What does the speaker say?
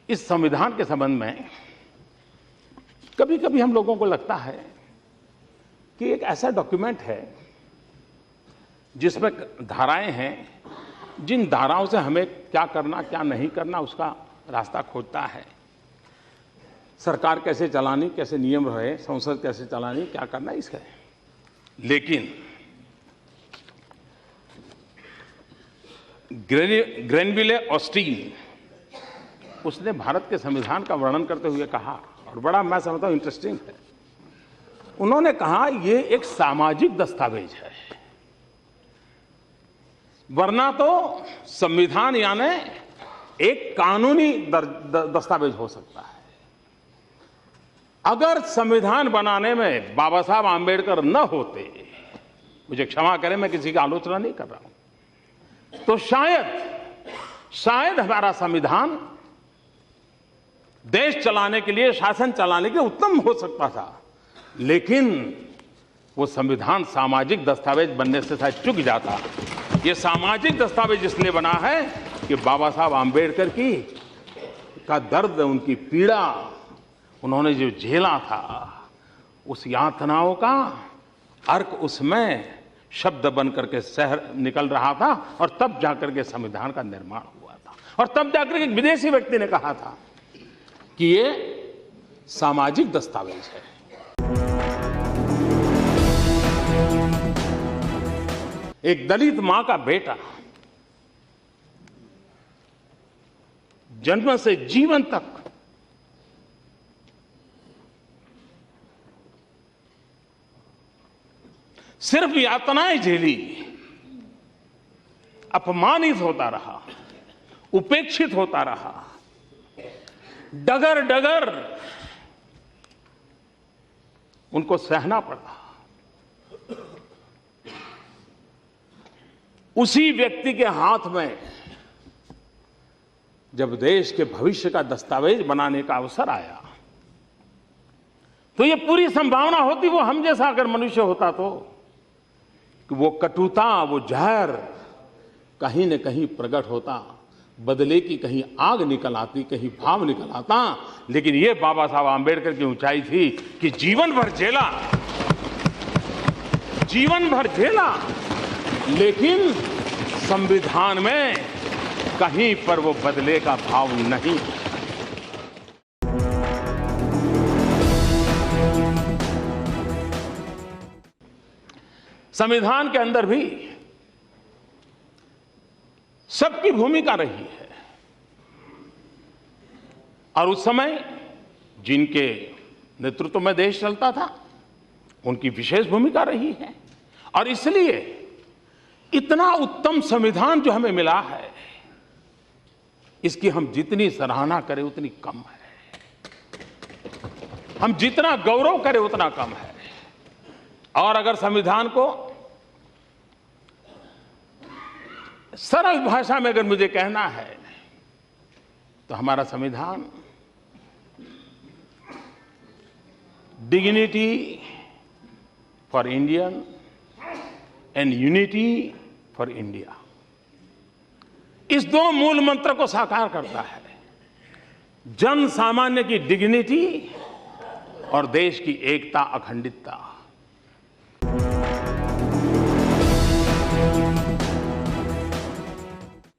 इस संविधान के संबंध में कभी कभी हम लोगों को लगता है कि एक ऐसा डॉक्यूमेंट है जिसमें धाराएं हैं, जिन धाराओं से हमें क्या करना क्या नहीं करना उसका रास्ता खोजता है। सरकार कैसे चलानी, कैसे नियम रहे, संसद कैसे चलानी, क्या करना इसका है। लेकिन ग्रेनविले ऑस्टीन उसने भारत के संविधान का वर्णन करते हुए कहा, और बड़ा मैं समझता हूं इंटरेस्टिंग है। उन्होंने कहा ये एक सामाजिक दस्तावेज है, वरना तो संविधान यानी एक कानूनी दस्तावेज हो सकता है। अगर संविधान बनाने में बाबा साहब आंबेडकर न होते, मुझे क्षमा करें मैं किसी की आलोचना नहीं कर रहा हूं, तो शायद हमारा संविधान देश चलाने के लिए, शासन चलाने के लिए उत्तम हो सकता था। लेकिन वो संविधान सामाजिक दस्तावेज बनने से शायद चूक जाता। ये सामाजिक दस्तावेज इसलिए बना है कि बाबा साहब आंबेडकर का दर्द, उनकी पीड़ा, उन्होंने जो झेला था, उस यातनाओं का अर्क उसमें शब्द बन करके शहर निकल रहा था, और तब जाकर के संविधान का निर्माण हुआ था। और तब जाकर के एक विदेशी व्यक्ति ने कहा था कि ये सामाजिक दस्तावेज है। एक दलित मां का बेटा जन्म से जीवन तक सिर्फ यातनाएं झेली, अपमानित होता रहा, उपेक्षित होता रहा, डगर डगर उनको सहना पड़ा। उसी व्यक्ति के हाथ में जब देश के भविष्य का दस्तावेज बनाने का अवसर आया, तो ये पूरी संभावना होती, वो हम जैसा अगर मनुष्य होता तो, कि वो कटुता, वो जहर कहीं न कहीं प्रकट होता, बदले की कहीं आग निकल आती, कहीं भाव निकल आता। लेकिन ये बाबा साहब आंबेडकर की ऊंचाई थी कि जीवन भर झेला, लेकिन संविधान में कहीं पर वो बदले का भाव नहीं। संविधान के अंदर भी सबकी भूमिका रही है, और उस समय जिनके नेतृत्व में देश चलता था उनकी विशेष भूमिका रही है। और इसलिए इतना उत्तम संविधान जो हमें मिला है, इसकी हम जितनी सराहना करें उतनी कम है, हम जितना गौरव करें उतना कम है। और अगर संविधान को सरल भाषा में अगर मुझे कहना है, तो हमारा संविधान dignity for Indian and unity for India, इस दो मूल मंत्र को साकार करता है। जन सामान्य की डिग्निटी और देश की एकता, अखंडितता।